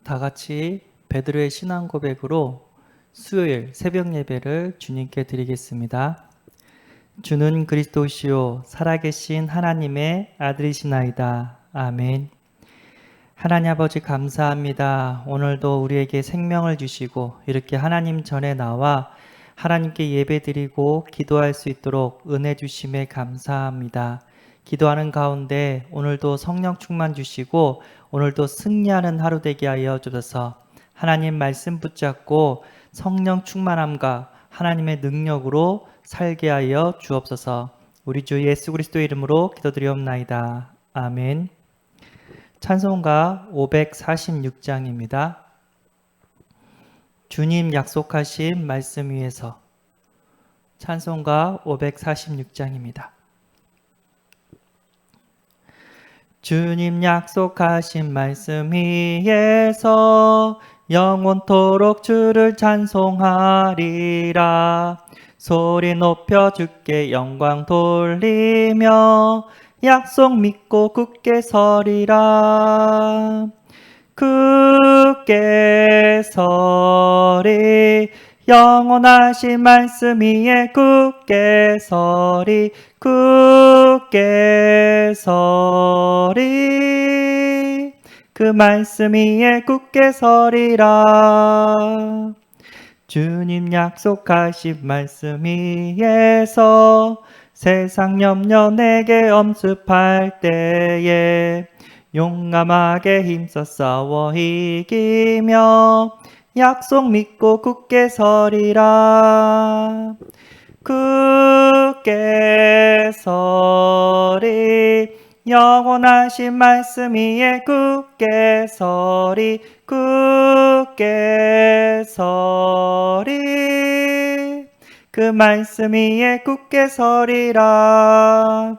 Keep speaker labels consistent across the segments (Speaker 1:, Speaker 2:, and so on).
Speaker 1: 다 같이 베드로의 신앙 고백으로 수요일 새벽 예배를 주님께 드리겠습니다. 주는 그리스도시요 살아계신 하나님의 아들이시나이다. 아멘. 하나님 아버지 감사합니다. 오늘도 우리에게 생명을 주시고 이렇게 하나님 전에 나와 하나님께 예배드리고 기도할 수 있도록 은혜 주심에 감사합니다. 기도하는 가운데 오늘도 성령 충만 주시고 오늘도 승리하는 하루 되게 하여 주셔서 하나님 말씀 붙잡고 성령 충만함과 하나님의 능력으로 살게 하여 주옵소서. 우리 주 예수 그리스도의 이름으로 기도드리옵나이다. 아멘. 찬송가 546장입니다. 주님 약속하신 말씀 위에서. 찬송가 546장입니다. 주님 약속하신 말씀 위에서 영원토록 주를 찬송하리라. 소리 높여 주께 영광 돌리며 약속 믿고 굳게 서리라. 굳게 서리 영원하신 말씀 위에 굳게 서리 굳게 서리 그 말씀 위에 굳게 서리라. 주님 약속하신 말씀 위에서 세상 염려 내게 엄습할 때에 용감하게 힘써 싸워 이기며 약속 믿고 굳게 서리라. 굳게 서리 영원하신 말씀 위에 굳게 서리 굳게 서리 그 말씀 위에 굳게 서리라.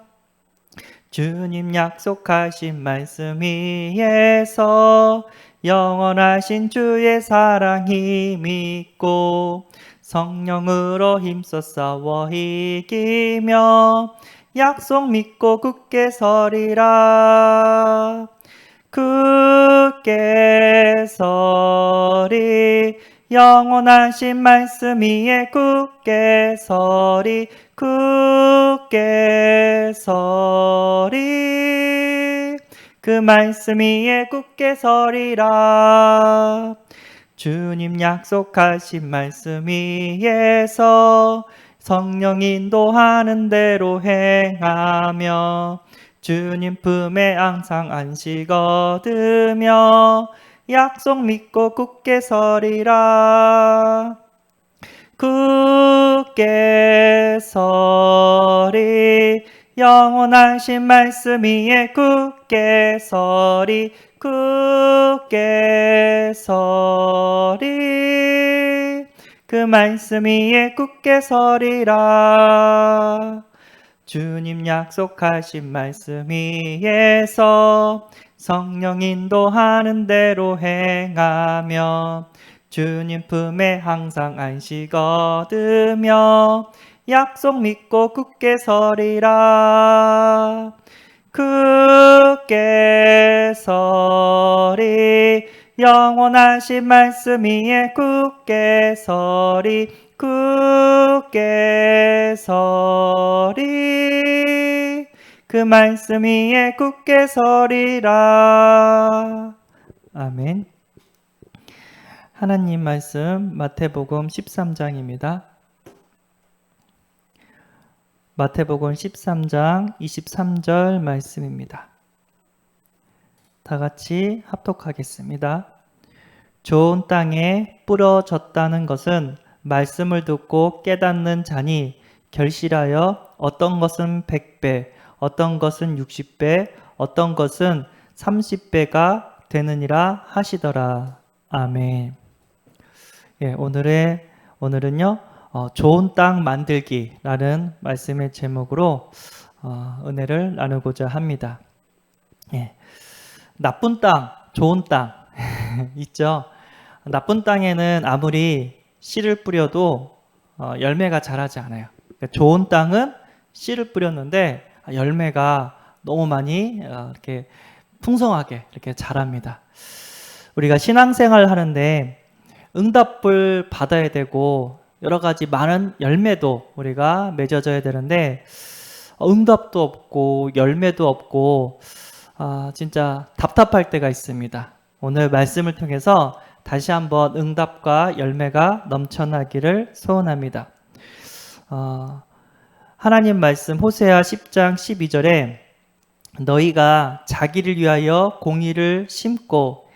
Speaker 1: 주님 약속하신 말씀 위에서 영원하신 주의 사랑 힘있고 성령으로 힘써 싸워 이기며 약속 믿고 굳게 서리라. 굳게 서리 영원하신 말씀 위에 굳게 서리 굳게 서리 그 말씀 위에 굳게 서리라. 주님 약속하신 말씀 위에서 성령 인도하는 대로 행하며 주님 품에 항상 안식 얻으며 약속 믿고 굳게 서리라. 굳게 서리 영원하신 말씀 위에 굳게 서리 굳게 서리 그 말씀 위에 굳게 서리라. 주님 약속하신 말씀 위에서 성령 인도하는 대로 행하며 주님 품에 항상 안식 얻으며 약속 믿고 굳게 서리라. 굳게 서리 영원하신 말씀 위에 굳게 서리 굳게 서리 그 말씀 위에 굳게 서리라. 아멘. 하나님 말씀 마태복음 13장입니다. 마태복음 13장 23절 말씀입니다. 다 같이 합독하겠습니다. 좋은 땅에 뿌려졌다는 것은 말씀을 듣고 깨닫는 자니 결실하여 어떤 것은 100배, 어떤 것은 60배, 어떤 것은 30배가 되느니라 하시더라. 아멘. 예, 오늘은요, 좋은 땅 만들기라는 말씀의 제목으로 은혜를 나누고자 합니다. 예, 나쁜 땅, 좋은 땅 있죠. 나쁜 땅에는 아무리 씨를 뿌려도 열매가 자라지 않아요. 그러니까 좋은 땅은 씨를 뿌렸는데 열매가 너무 많이 이렇게 풍성하게 이렇게 자랍니다. 우리가 신앙생활 하는데 응답을 받아야 되고 여러 가지 많은 열매도 우리가 맺어져야 되는데 응답도 없고 열매도 없고 진짜 답답할 때가 있습니다. 오늘 말씀을 통해서 다시 한번 응답과 열매가 넘쳐나기를 소원합니다. 하나님 말씀 호세아 10장 12절에 너희가 자기를 위하여 공의를 심고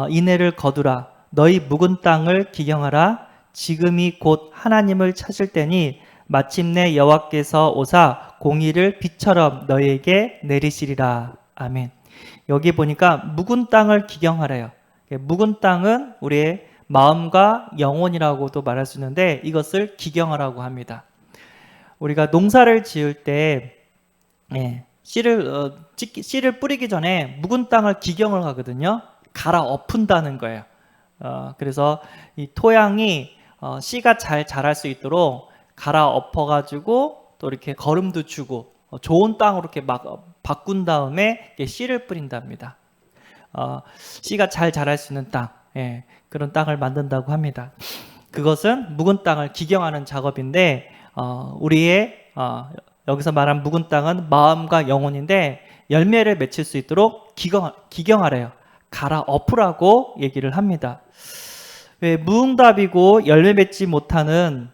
Speaker 1: 인애를 거두라. 너희 묵은 땅을 기경하라. 지금이 곧 하나님을 찾을 때니 마침내 여호와께서 오사 공의를 비처럼 너희에게 내리시리라. 아멘. 여기 보니까 묵은 땅을 기경하래요. 묵은 땅은 우리의 마음과 영혼이라고도 말할 수 있는데 이것을 기경하라고 합니다. 우리가 농사를 지을 때 씨를 뿌리기 전에 묵은 땅을 기경을 하거든요. 갈아 엎은다는 거예요. 그래서 이 토양이 씨가 잘 자랄 수 있도록 갈아 엎어가지고 또 이렇게 거름도 주고 좋은 땅으로 이렇게 막 바꾼 다음에 씨를 뿌린답니다. 씨가 잘 자랄 수 있는 땅, 그런 땅을 만든다고 합니다. 그것은 묵은 땅을 기경하는 작업인데 우리의 여기서 말한 묵은 땅은 마음과 영혼인데 열매를 맺힐 수 있도록 기경하래요. 갈아 엎으라고 얘기를 합니다. 왜 무응답이고 열매 맺지 못하는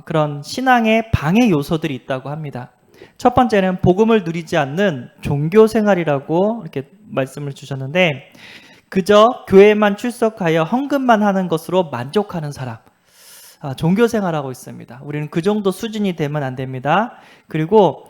Speaker 1: 그런 신앙의 방해 요소들이 있다고 합니다. 첫 번째는 복음을 누리지 않는 종교 생활이라고 이렇게 말씀을 주셨는데 그저 교회만 출석하여 헌금만 하는 것으로 만족하는 사람, 종교 생활하고 있습니다. 우리는 그 정도 수준이 되면 안 됩니다. 그리고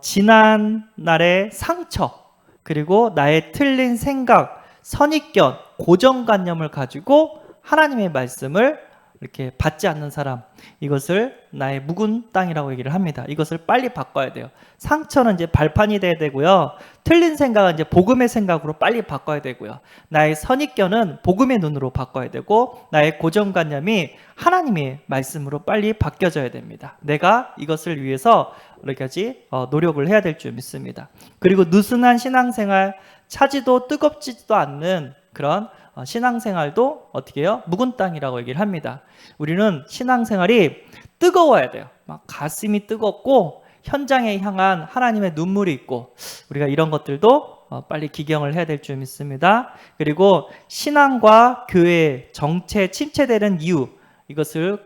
Speaker 1: 지난 날의 상처, 그리고 나의 틀린 생각, 선입견, 고정관념을 가지고 하나님의 말씀을 이렇게 받지 않는 사람, 이것을 나의 묵은 땅이라고 얘기를 합니다. 이것을 빨리 바꿔야 돼요. 상처는 이제 발판이 돼야 되고요. 틀린 생각은 이제 복음의 생각으로 빨리 바꿔야 되고요. 나의 선입견은 복음의 눈으로 바꿔야 되고 나의 고정관념이 하나님의 말씀으로 빨리 바뀌어져야 됩니다. 내가 이것을 위해서 여기까지 노력을 해야 될 줄 믿습니다. 그리고 느슨한 신앙생활, 차지도 뜨겁지도 않는 그런 신앙생활도 어떻게 해요? 묵은 땅이라고 얘기를 합니다. 우리는 신앙생활이 뜨거워야 돼요. 막 가슴이 뜨겁고 현장에 향한 하나님의 눈물이 있고 우리가 이런 것들도 빨리 기경을 해야 될 줄 믿습니다. 그리고 신앙과 교회 정체 침체되는 이유, 이것을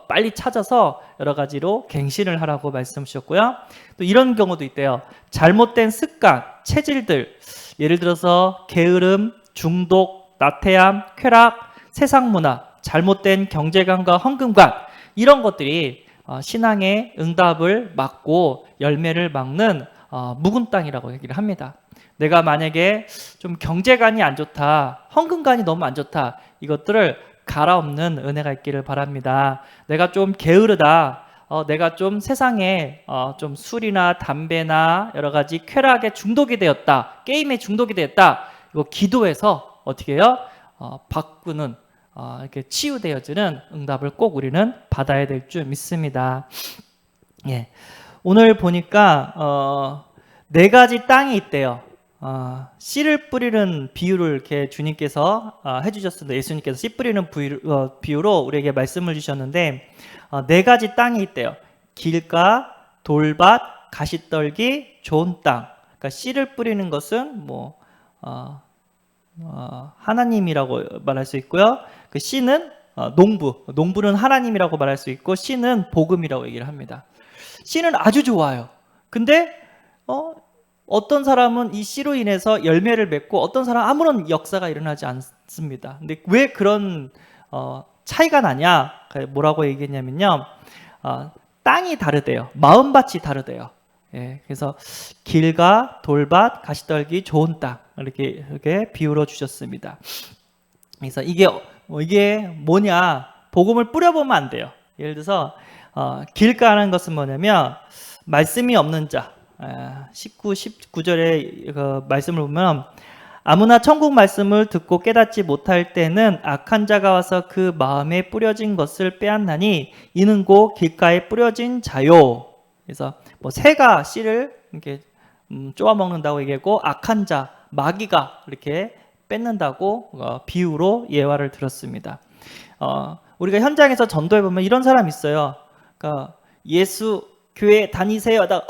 Speaker 1: 빨리 찾아서 여러 가지로 갱신을 하라고 말씀 주셨고요. 또 이런 경우도 있대요. 잘못된 습관, 체질들, 예를 들어서 게으름, 중독, 나태함, 쾌락, 세상 문화, 잘못된 경제관과 헌금관, 이런 것들이 신앙의 응답을 막고 열매를 막는 묵은 땅이라고 얘기를 합니다. 내가 만약에 좀 경제관이 안 좋다, 헌금관이 너무 안 좋다, 이것들을 갈아엎는 은혜가 있기를 바랍니다. 내가 좀 게으르다, 내가 좀 세상에 좀 술이나 담배나 여러 가지 쾌락에 중독이 되었다, 게임에 중독이 되었다, 이거 기도해서 어떻게 해요? 바꾸는 이렇게 치유되어지는 응답을 꼭 우리는 받아야 될 줄 믿습니다. 오늘 보니까 4가지 땅이 있대요. 씨를 뿌리는 비유를 이렇게 주님께서 해주셨습니다. 예수님께서 씨 뿌리는 비유로 우리에게 말씀을 주셨는데 4가지 땅이 있대요. 길가, 돌밭, 가시떨기, 좋은 땅. 그러니까 씨를 뿌리는 것은 하나님이라고 말할 수 있고요. 그 씨는 농부는 하나님이라고 말할 수 있고 씨는 복음이라고 얘기를 합니다. 씨는 아주 좋아요. 근데 어떤 사람은 이 씨로 인해서 열매를 맺고 어떤 사람은 아무런 역사가 일어나지 않습니다. 근데 왜 그런 차이가 나냐? 뭐라고 얘기했냐면요. 땅이 다르대요. 마음밭이 다르대요. 그래서 길가, 돌밭, 가시떨기, 좋은 땅, 이렇게 비유로 주셨습니다. 그래서 이게 뭐냐? 복음을 뿌려보면 안 돼요. 예를 들어서 길가라는 것은 뭐냐면 말씀이 없는 자, 19절의 그 말씀을 보면 아무나 천국 말씀을 듣고 깨닫지 못할 때는 악한 자가 와서 그 마음에 뿌려진 것을 빼앗나니 이는 곧 길가에 뿌려진 자요. 그래서 새가 씨를 이렇게 쪼아 먹는다고 얘기하고 악한 자, 마귀가 이렇게 뺏는다고 비유로 예화를 들었습니다. 우리가 현장에서 전도해 보면 이런 사람 있어요. 그러니까 예수 교회 다니세요 하다가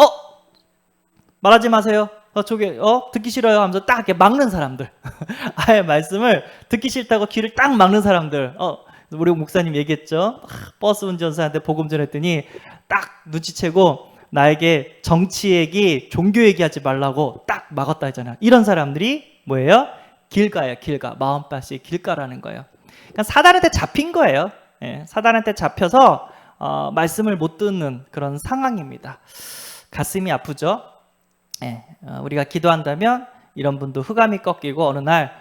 Speaker 1: 말하지 마세요. 저게 듣기 싫어요 하면서 딱 이렇게 막는 사람들. 아예 말씀을 듣기 싫다고 귀를 딱 막는 사람들. 우리 목사님 얘기했죠. 버스 운전사한테 복음 전했더니 딱 눈치채고 나에게 정치 얘기, 종교 얘기하지 말라고 딱 막았다 했잖아요. 이런 사람들이 뭐예요? 길가예요. 길가. 마음밭이 길가라는 거예요. 그러니까 사단한테 잡힌 거예요. 예, 사단한테 잡혀서 말씀을 못 듣는 그런 상황입니다. 가슴이 아프죠? 예, 우리가 기도한다면 이런 분도 흑암이 꺾이고 어느 날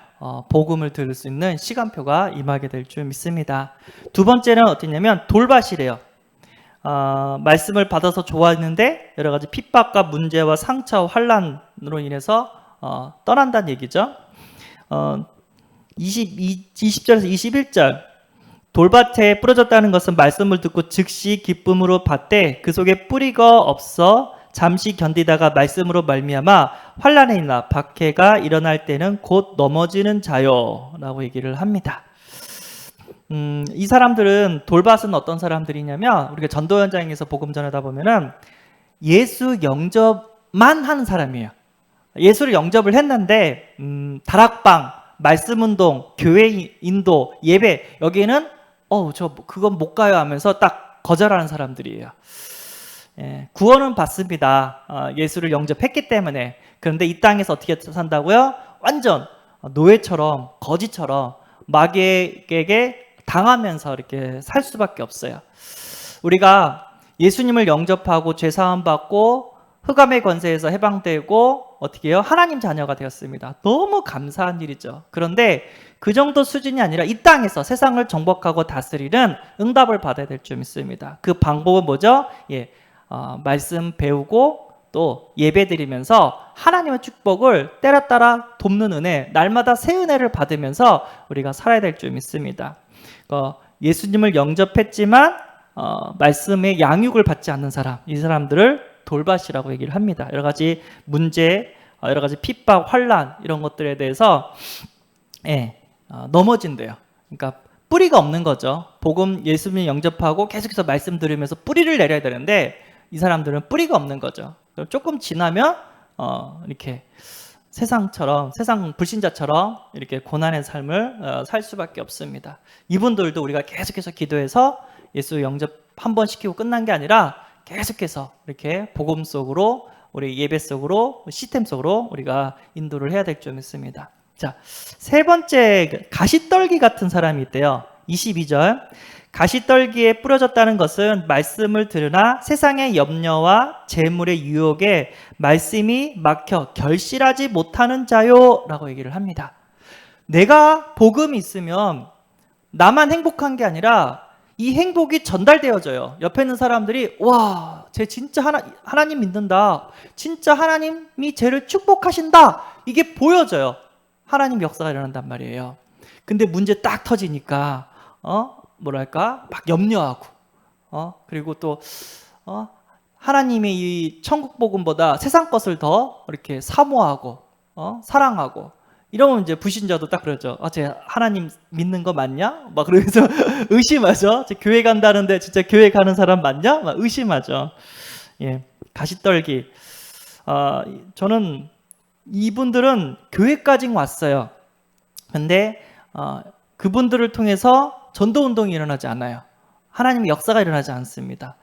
Speaker 1: 복음을 들을 수 있는 시간표가 임하게 될 줄 믿습니다. 두 번째는 어떻냐면 돌밭이래요. 말씀을 받아서 좋아했는데 여러 가지 핍박과 문제와 상처와 환난으로 인해서 떠난다는 얘기죠. 20절에서 21절 돌밭에 부러졌다는 것은 말씀을 듣고 즉시 기쁨으로 받되 그 속에 뿌리가 없어 잠시 견디다가 말씀으로 말미암아 환난에 있나 박해가 일어날 때는 곧 넘어지는 자요 라고 얘기를 합니다. 이 사람들은 돌밭은 어떤 사람들이냐면 우리가 전도 현장에서 복음 전하다 보면은 예수 영접만 하는 사람이에요. 예수를 영접을 했는데 다락방, 말씀운동, 교회 인도, 예배 여기에는 그건 못 가요 하면서 딱 거절하는 사람들이에요. 예, 구원은 받습니다. 예수를 영접했기 때문에. 그런데 이 땅에서 어떻게 산다고요? 완전 노예처럼 거지처럼 마귀에게 당하면서 이렇게 살 수밖에 없어요. 우리가 예수님을 영접하고 죄사함 받고 흑암의 권세에서 해방되고 어떻게 해요? 하나님 자녀가 되었습니다. 너무 감사한 일이죠. 그런데 그 정도 수준이 아니라 이 땅에서 세상을 정복하고 다스리는 응답을 받아야 될 줄 믿습니다. 그 방법은 뭐죠? 말씀 배우고 또 예배 드리면서 하나님의 축복을 때려 따라 돕는 은혜, 날마다 새 은혜를 받으면서 우리가 살아야 될 줄 믿습니다. 예수님을 영접했지만 말씀의 양육을 받지 않는 사람, 이 사람들을 돌밭이라고 얘기를 합니다. 여러 가지 문제, 여러 가지 핍박, 환난 이런 것들에 대해서 넘어진대요. 그러니까 뿌리가 없는 거죠. 복음 예수님 영접하고 계속해서 말씀 들으면서 뿌리를 내려야 되는데 이 사람들은 뿌리가 없는 거죠. 조금 지나면 이렇게 세상처럼, 세상 불신자처럼 이렇게 고난의 삶을 살 수밖에 없습니다. 이분들도 우리가 계속해서 기도해서 예수 영접 한 번 시키고 끝난 게 아니라 계속해서 이렇게 복음 속으로, 우리 예배 속으로, 시스템 속으로 우리가 인도를 해야 될 줄 믿습니다. 자, 세 번째, 가시떨기 같은 사람이 있대요. 22절. 가시떨기에 뿌려졌다는 것은 말씀을 들으나 세상의 염려와 재물의 유혹에 말씀이 막혀 결실하지 못하는 자요 라고 얘기를 합니다. 내가 복음이 있으면 나만 행복한 게 아니라 이 행복이 전달되어져요. 옆에 있는 사람들이 와, 쟤 진짜 하나님 믿는다. 진짜 하나님이 쟤를 축복하신다. 이게 보여져요. 하나님 역사가 일어난단 말이에요. 근데 문제 딱 터지니까 막 염려하고 그리고 또 하나님의 이 천국 복음보다 세상 것을 더 이렇게 사모하고 사랑하고 이러면 이제 불신자도 딱 그러죠. 쟤 하나님 믿는 거 맞냐? 막 그러면서 의심하죠. 쟤 교회 간다는데 진짜 교회 가는 사람 맞냐? 막 의심하죠. 예, 가시떨기. 저는 이분들은 교회까지 왔어요. 근데 그분들을 통해서 전도운동이 일어나지 않아요. 하나님의 역사가 일어나지 않습니다.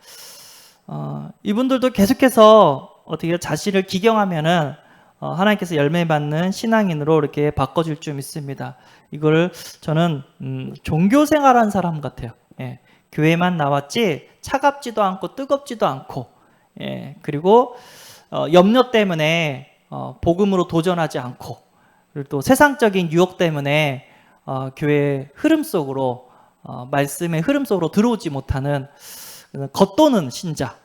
Speaker 1: 이분들도 계속해서 어떻게 자신을 기경하면은 하나님께서 열매 받는 신앙인으로 이렇게 바꿔줄 줄 믿습니다. 이걸 저는 종교 생활한 사람 같아요. 예, 교회만 나왔지 차갑지도 않고 뜨겁지도 않고, 그리고 염려 때문에 복음으로 도전하지 않고, 그리고 또 세상적인 유혹 때문에 교회의 흐름 속으로 말씀의 흐름 속으로 들어오지 못하는 겉도는 신자.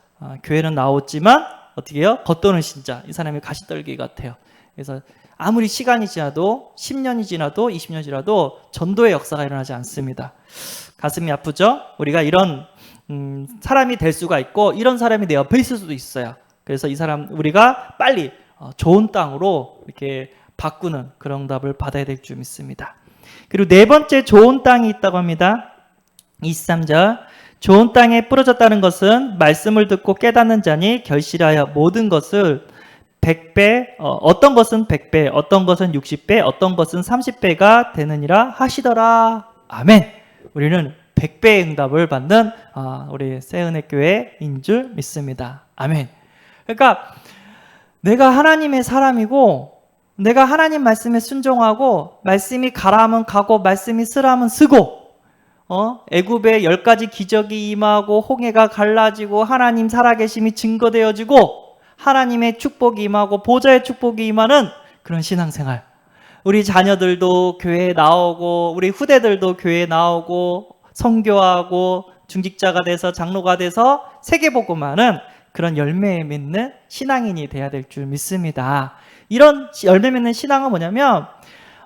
Speaker 1: 교회는 나왔지만 어떻게 해요? 겉도는 신자. 이 사람이 가시떨기 같아요. 그래서 아무리 시간이 지나도 10년이 지나도 20년이 지나도 전도의 역사가 일어나지 않습니다. 가슴이 아프죠? 우리가 이런 사람이 될 수가 있고 이런 사람이 내 옆에 있을 수도 있어요. 그래서 이 사람 우리가 빨리 좋은 땅으로 이렇게 바꾸는 그런 응답을 받아야 될 줄 믿습니다. 그리고 네 번째 좋은 땅이 있다고 합니다. 23절 좋은 땅에 뿌려졌다는 것은 말씀을 듣고 깨닫는 자니 결실하여 모든 것을 100배, 어떤 것은 100배, 어떤 것은 60배, 어떤 것은 30배가 되느니라 하시더라. 아멘. 우리는 100배의 응답을 받는 우리 새은혜교회인 줄 믿습니다. 아멘. 그러니까 내가 하나님의 사람이고 내가 하나님 말씀에 순종하고 말씀이 가라 하면 가고 말씀이 쓰라 하면 쓰고 애굽에 10가지 기적이 임하고 홍해가 갈라지고 하나님 살아계심이 증거되어지고 하나님의 축복이 임하고 보좌의 축복이 임하는 그런 신앙생활. 우리 자녀들도 교회에 나오고 우리 후대들도 교회에 나오고 선교하고 중직자가 돼서 장로가 돼서 세계복음하는 그런 열매 맺는 신앙인이 돼야 될 줄 믿습니다. 이런 열매 맺는 신앙은 뭐냐면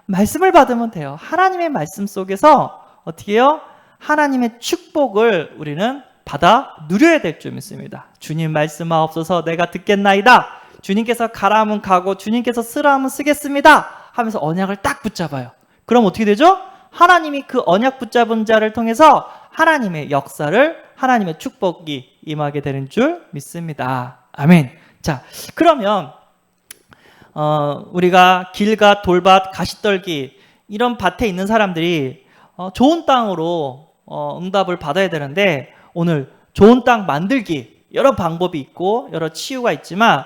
Speaker 1: 말씀을 받으면 돼요. 하나님의 말씀 속에서 어떻게 해요? 하나님의 축복을 우리는 받아 누려야 될 줄 믿습니다. 주님 말씀하옵소서 내가 듣겠나이다. 주님께서 가라 하면 가고 주님께서 쓰라 하면 쓰겠습니다 하면서 언약을 딱 붙잡아요. 그럼 어떻게 되죠? 하나님이 그 언약 붙잡은 자를 통해서 하나님의 역사를 하나님의 축복이 임하게 되는 줄 믿습니다. 아멘. 자, 그러면 우리가 길가 돌밭 가시떨기 이런 밭에 있는 사람들이 좋은 땅으로 응답을 받아야 되는데 오늘 좋은 땅 만들기 여러 방법이 있고 여러 치유가 있지만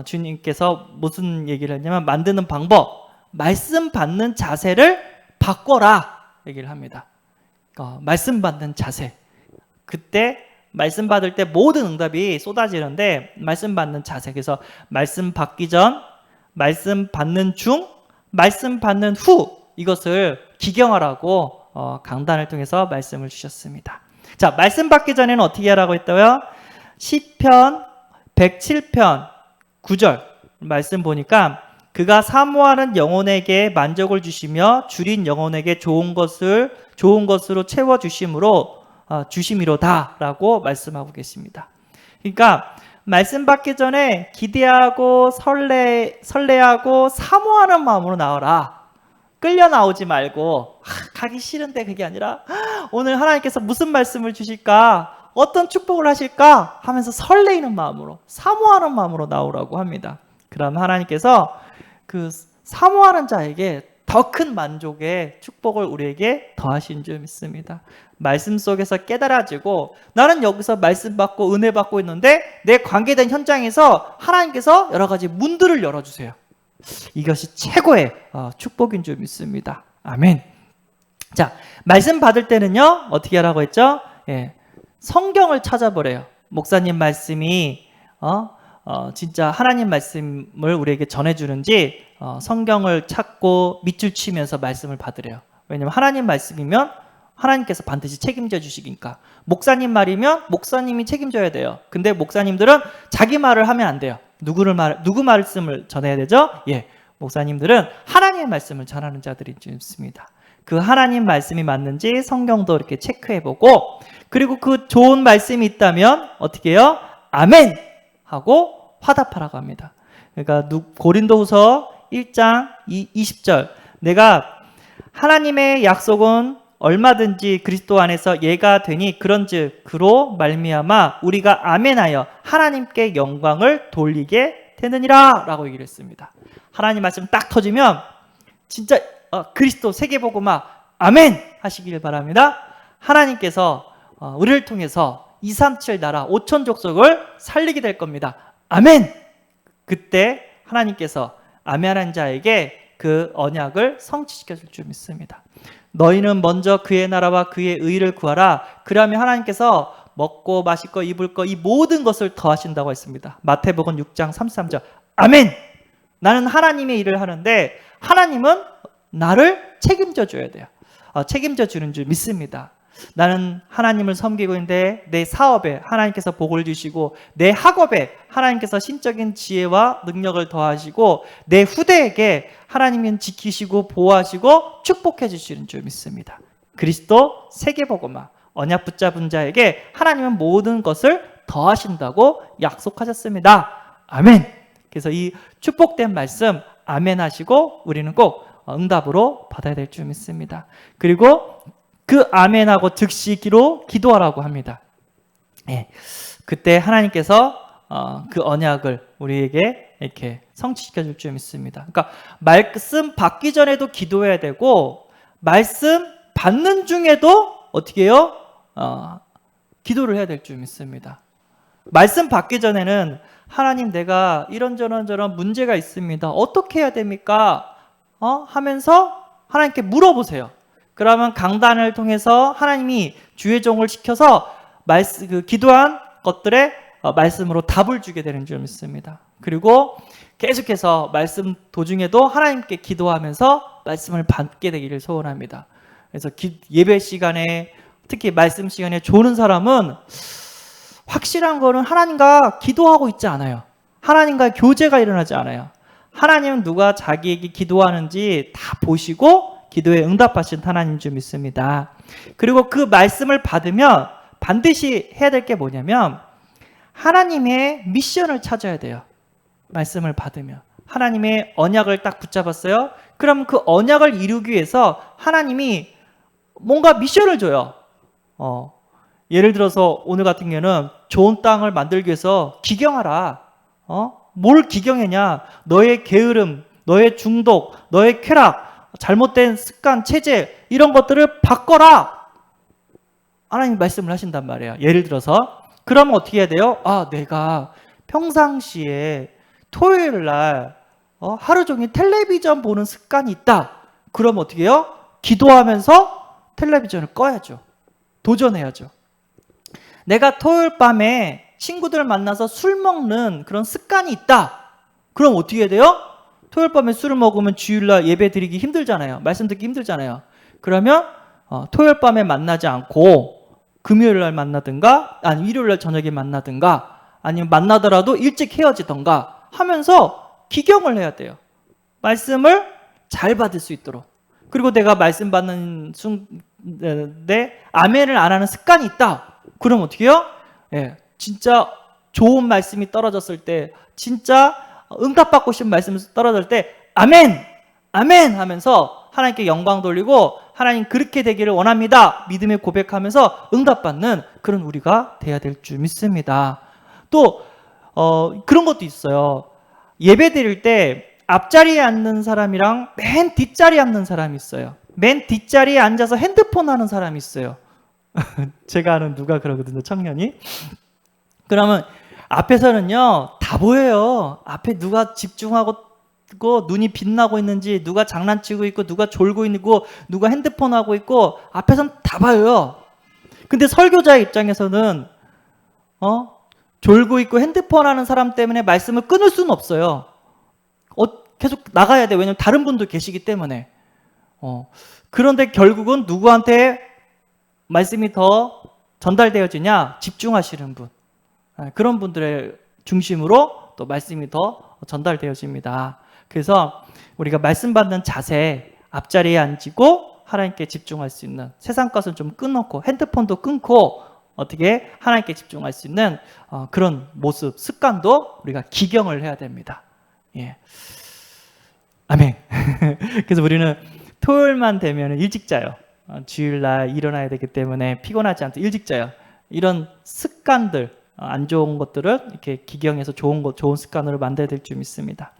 Speaker 1: 주님께서 무슨 얘기를 했냐면 만드는 방법, 말씀 받는 자세를 바꿔라 얘기를 합니다. 말씀 받는 자세. 그때 말씀 받을 때 모든 응답이 쏟아지는데 말씀 받는 자세. 그래서 말씀 받기 전, 말씀 받는 중, 말씀 받는 후 이것을 기경하라고 강단을 통해서 말씀을 주셨습니다. 자, 말씀 받기 전에는 어떻게 하라고 했더요? 시편 107편 9절 말씀 보니까 그가 사모하는 영혼에게 만족을 주시며 줄인 영혼에게 좋은 것으로 채워 주심이로다라고 말씀하고 계십니다. 그러니까 말씀 받기 전에 기대하고 설레하고 사모하는 마음으로 나와라. 끌려 나오지 말고 가기 싫은데 그게 아니라 오늘 하나님께서 무슨 말씀을 주실까? 어떤 축복을 하실까? 하면서 설레이는 마음으로 사모하는 마음으로 나오라고 합니다. 그러면 하나님께서 그 사모하는 자에게 더 큰 만족의 축복을 우리에게 더하신 줄 믿습니다. 말씀 속에서 깨달아지고 나는 여기서 말씀 받고 은혜 받고 있는데 내 관계된 현장에서 하나님께서 여러 가지 문들을 열어주세요. 이것이 최고의 축복인 줄 믿습니다. 아멘. 자, 말씀 받을 때는요 어떻게 하라고 했죠? 성경을 찾아보래요. 목사님 말씀이 진짜 하나님 말씀을 우리에게 전해주는지 성경을 찾고 밑줄 치면서 말씀을 받으래요. 왜냐하면 하나님 말씀이면 하나님께서 반드시 책임져 주시니까. 목사님 말이면 목사님이 책임져야 돼요. 근데 목사님들은 자기 말을 하면 안 돼요. 누구 말씀을 전해야 되죠? 목사님들은 하나님의 말씀을 전하는 자들이 있습니다. 그 하나님 말씀이 맞는지 성경도 이렇게 체크해보고 그리고 그 좋은 말씀이 있다면 어떻게 해요? 아멘! 하고 화답하라고 합니다. 그러니까 고린도후서 1장 20절 내가 하나님의 약속은 얼마든지 그리스도 안에서 예가 되니 그런즉 그로 말미암아 우리가 아멘하여 하나님께 영광을 돌리게 되느니라 라고 얘기를 했습니다. 하나님 말씀 딱 터지면 진짜 그리스도 세계복음화 아멘 하시길 바랍니다. 하나님께서 우리를 통해서 237 나라 5천 족속을 살리게 될 겁니다. 아멘. 그때 하나님께서 아멘한 자에게 그 언약을 성취시켜 줄 줄 믿습니다. 너희는 먼저 그의 나라와 그의 의를 구하라. 그러면 하나님께서 먹고 마실 거 입을 거 이 모든 것을 더하신다고 했습니다. 마태복음 6장 33절 아멘. 나는 하나님의 일을 하는데 하나님은 나를 책임져 줘야 돼요. 책임져 주는 줄 믿습니다. 나는 하나님을 섬기고 있는데 내 사업에 하나님께서 복을 주시고 내 학업에 하나님께서 신적인 지혜와 능력을 더하시고 내 후대에게 하나님은 지키시고 보호하시고 축복해 주시는 줄 믿습니다. 그리스도 세계복음화 언약 붙잡은 자에게 하나님은 모든 것을 더하신다고 약속하셨습니다. 아멘. 그래서 이 축복된 말씀 아멘 하시고 우리는 꼭 응답으로 받아야 될 줄 믿습니다. 그리고 그 아멘하고 즉시기로 기도하라고 합니다. 예, 그때 하나님께서 그 언약을 우리에게 이렇게 성취시켜 줄 줄 믿습니다. 그러니까 말씀 받기 전에도 기도해야 되고 말씀 받는 중에도 어떻게 해요? 기도를 해야 될 줄 믿습니다. 말씀 받기 전에는 하나님 내가 이런저런 문제가 있습니다. 어떻게 해야 됩니까? 하면서 하나님께 물어보세요. 그러면 강단을 통해서 하나님이 주의 종을 시켜서 기도한 것들에 말씀으로 답을 주게 되는 줄 믿습니다. 그리고 계속해서 말씀 도중에도 하나님께 기도하면서 말씀을 받게 되기를 소원합니다. 그래서 예배 시간에 특히 말씀 시간에 조는 사람은 확실한 거는 하나님과 기도하고 있지 않아요. 하나님과의 교제가 일어나지 않아요. 하나님은 누가 자기에게 기도하는지 다 보시고 기도에 응답하신 하나님인 줄 믿습니다. 그리고 그 말씀을 받으면 반드시 해야 될 게 뭐냐면 하나님의 미션을 찾아야 돼요. 말씀을 받으면 하나님의 언약을 딱 붙잡았어요. 그럼 그 언약을 이루기 위해서 하나님이 뭔가 미션을 줘요. 예를 들어서 오늘 같은 경우는 좋은 땅을 만들기 위해서 기경하라. 뭘 기경했냐? 너의 게으름, 너의 중독, 너의 쾌락, 잘못된 습관, 체제 이런 것들을 바꿔라. 하나님 말씀을 하신단 말이에요. 예를 들어서 그러면 어떻게 해야 돼요? 내가 평상시에 토요일 날 하루 종일 텔레비전 보는 습관이 있다. 그럼 어떻게 해요? 기도하면서 텔레비전을 꺼야죠. 도전해야죠. 내가 토요일 밤에 친구들 만나서 술 먹는 그런 습관이 있다. 그럼 어떻게 해야 돼요? 토요일 밤에 술을 먹으면 주일날 예배 드리기 힘들잖아요. 말씀 듣기 힘들잖아요. 그러면 토요일 밤에 만나지 않고 금요일날 만나든가 아니면 일요일날 저녁에 만나든가 아니면 만나더라도 일찍 헤어지던가 하면서 기경을 해야 돼요. 말씀을 잘 받을 수 있도록. 그리고 내가 말씀 받는 순간에 아멘을 안 하는 습관이 있다. 그럼 어떻게 해요? 진짜 좋은 말씀이 떨어졌을 때 진짜 응답받고 싶은 말씀이 떨어질 때 아멘! 아멘! 하면서 하나님께 영광 돌리고 하나님 그렇게 되기를 원합니다. 믿음의 고백하면서 응답받는 그런 우리가 돼야 될 줄 믿습니다. 또 그런 것도 있어요. 예배 드릴 때 앞자리에 앉는 사람이랑 맨 뒷자리에 앉는 사람이 있어요. 맨 뒷자리에 앉아서 핸드폰 하는 사람이 있어요. 제가 아는 누가 그러거든요. 청년이. 그러면 앞에서는요 다 보여요. 앞에 누가 집중하고 눈이 빛나고 있는지, 누가 장난치고 있고, 누가 졸고 있고, 누가 핸드폰 하고 있고, 앞에서는 다 봐요. 근데 설교자의 입장에서는 졸고 있고 핸드폰 하는 사람 때문에 말씀을 끊을 수는 없어요. 계속 나가야 돼. 왜냐면 다른 분도 계시기 때문에. 그런데 결국은 누구한테 말씀이 더 전달되어지냐? 집중하시는 분. 그런 분들의 중심으로 또 말씀이 더 전달되어집니다. 그래서 우리가 말씀 받는 자세, 앞자리에 앉고 하나님께 집중할 수 있는, 세상 것은 좀 끊고 핸드폰도 끊고 어떻게 하나님께 집중할 수 있는 그런 모습, 습관도 우리가 기경을 해야 됩니다. 예. 아멘. 그래서 우리는 토요일만 되면 일찍 자요. 주일날 일어나야 되기 때문에 피곤하지 않도록 일찍 자요. 이런 습관들, 안 좋은 것들을 이렇게 기경해서 좋은 습관으로 만들어야 될 줄 믿습니다.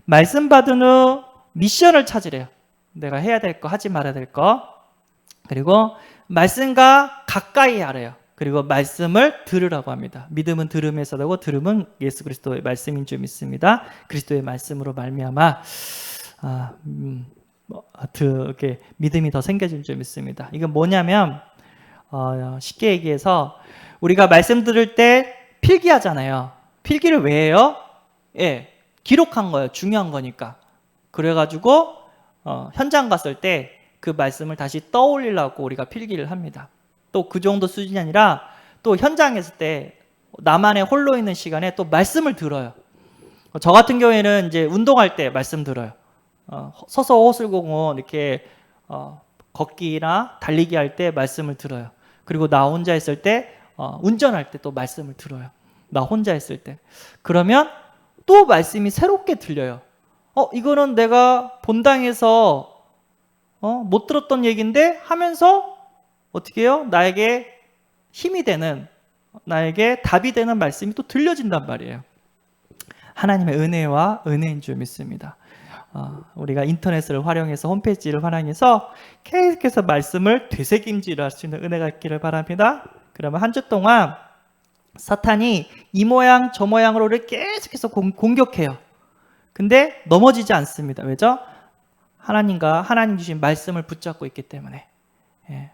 Speaker 1: 말씀 받은 후 미션을 찾으래요. 내가 해야 될 거, 하지 말아야 될 거. 그리고 말씀과 가까이 하래요. 그리고 말씀을 들으라고 합니다. 믿음은 들음에서 나고 들음은 예수 그리스도의 말씀인 줄 믿습니다. 그리스도의 말씀으로 말미암아 이렇게 믿음이 더 생겨질 줄 믿습니다. 이건 뭐냐면 쉽게 얘기해서 우리가 말씀 들을 때 필기하잖아요. 필기를 왜 해요? 기록한 거예요. 중요한 거니까. 그래가지고 현장 갔을 때 그 말씀을 다시 떠올리려고 우리가 필기를 합니다. 또 그 정도 수준이 아니라 또 현장에 있을 때 나만의 홀로 있는 시간에 또 말씀을 들어요. 저 같은 경우에는 이제 운동할 때 말씀 들어요. 서서 호술공원 이렇게 걷기나 달리기 할 때 말씀을 들어요. 그리고 나 혼자 있을 때 운전할 때 또 말씀을 들어요. 나 혼자 있을 때. 그러면 또 말씀이 새롭게 들려요. 이거는 내가 본당에서 못 들었던 얘기인데 하면서 어떻게 해요? 나에게 힘이 되는, 나에게 답이 되는 말씀이 또 들려진단 말이에요. 하나님의 은혜와 은혜인 줄 믿습니다. 우리가 인터넷을 활용해서 홈페이지를 활용해서 계속해서 말씀을 되새김질할 수 있는 은혜가 있기를 바랍니다. 그러면 한 주 동안 사탄이 이 모양 저 모양으로 우리를 계속해서 공격해요. 근데 넘어지지 않습니다. 왜죠? 하나님과 하나님 주신 말씀을 붙잡고 있기 때문에.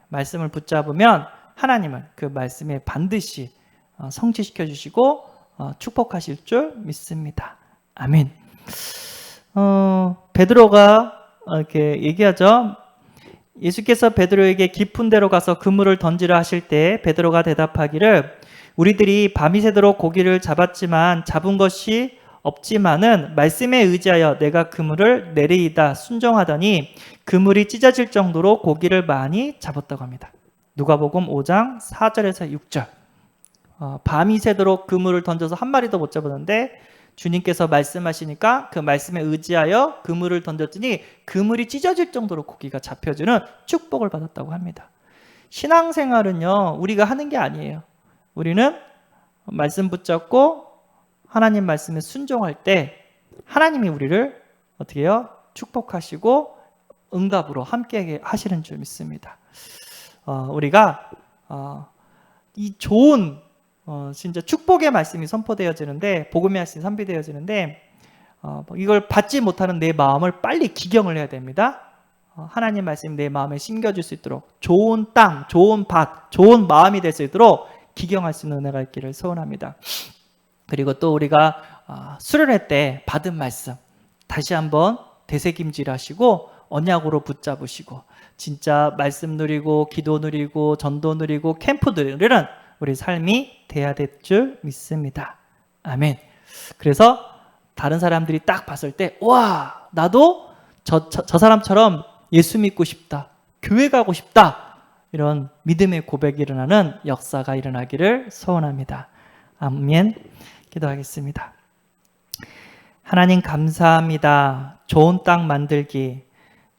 Speaker 1: 말씀을 붙잡으면 하나님은 그 말씀에 반드시 성취시켜 주시고 축복하실 줄 믿습니다. 아멘. 베드로가 이렇게 얘기하죠. 예수께서 베드로에게 깊은 데로 가서 그물을 던지라 하실 때 베드로가 대답하기를 우리들이 밤이 새도록 고기를 잡았지만 잡은 것이 없지만은 말씀에 의지하여 내가 그물을 내리이다 순종하더니 그물이 찢어질 정도로 고기를 많이 잡았다고 합니다. 누가복음 5장 4절에서 6절. 밤이 새도록 그물을 던져서 한 마리도 못 잡았는데 주님께서 말씀하시니까 그 말씀에 의지하여 그물을 던졌더니 그물이 찢어질 정도로 고기가 잡혀주는 축복을 받았다고 합니다. 신앙생활은요, 우리가 하는 게 아니에요. 우리는 말씀 붙잡고 하나님 말씀에 순종할 때 하나님이 우리를 어떻게 해요? 축복하시고 응답으로 함께 하시는 줄 믿습니다. 우리가 이 좋은 진짜 축복의 말씀이 선포되어지는데, 복음의 말씀이 선포되어지는데 이걸 받지 못하는 내 마음을 빨리 기경을 해야 됩니다. 하나님 말씀이 내 마음에 심겨질 수 있도록 좋은 땅, 좋은 밭, 좋은 마음이 될 수 있도록 기경할 수 있는 은혜가 있기를 소원합니다. 그리고 또 우리가 수련회 때 받은 말씀 다시 한번 되새김질하시고 언약으로 붙잡으시고 진짜 말씀 누리고 기도 누리고 전도 누리고 캠프 누리는 우리 삶이 돼야 될 줄 믿습니다. 아멘. 그래서 다른 사람들이 딱 봤을 때 와, 나도 저 사람처럼 예수 믿고 싶다, 교회 가고 싶다, 이런 믿음의 고백이 일어나는 역사가 일어나기를 소원합니다. 아멘. 기도하겠습니다. 하나님 감사합니다. 좋은 땅 만들기,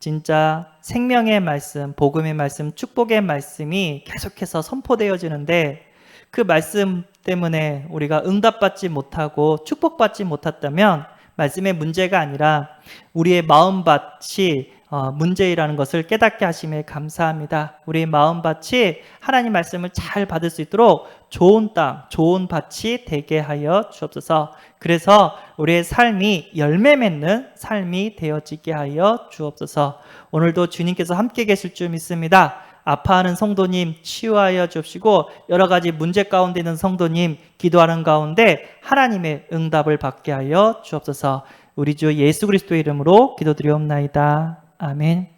Speaker 1: 진짜 생명의 말씀, 복음의 말씀, 축복의 말씀이 계속해서 선포되어지는데 그 말씀 때문에 우리가 응답받지 못하고 축복받지 못했다면 말씀의 문제가 아니라 우리의 마음밭이 문제라는 것을 깨닫게 하심에 감사합니다. 우리의 마음밭이 하나님 말씀을 잘 받을 수 있도록 좋은 땅, 좋은 밭이 되게 하여 주옵소서. 그래서 우리의 삶이 열매 맺는 삶이 되어지게 하여 주옵소서. 오늘도 주님께서 함께 계실 줄 믿습니다. 아파하는 성도님 치유하여 주옵시고 여러 가지 문제 가운데 있는 성도님 기도하는 가운데 하나님의 응답을 받게 하여 주옵소서. 우리 주 예수 그리스도의 이름으로 기도드리옵나이다. 아멘.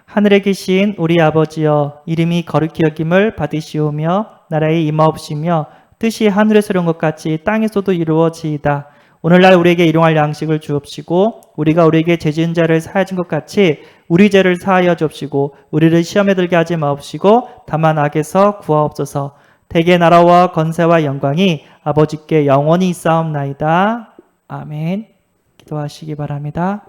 Speaker 1: 하늘에 계신 우리 아버지여, 이름이 거룩히 여김을 받으시오며 나라에 임하옵시며 뜻이 하늘에서 이룬 것 같이 땅에서도 이루어지이다. 오늘날 우리에게 일용할 양식을 주옵시고 우리가 우리에게 죄 지은 자를 사하여 준 것 같이 우리 죄를 사하여 주옵시고 우리를 시험에 들게 하지 마옵시고 다만 악에서 구하옵소서. 대개 나라와 권세와 영광이 아버지께 영원히 있사옵나이다. 아멘. 기도하시기 바랍니다.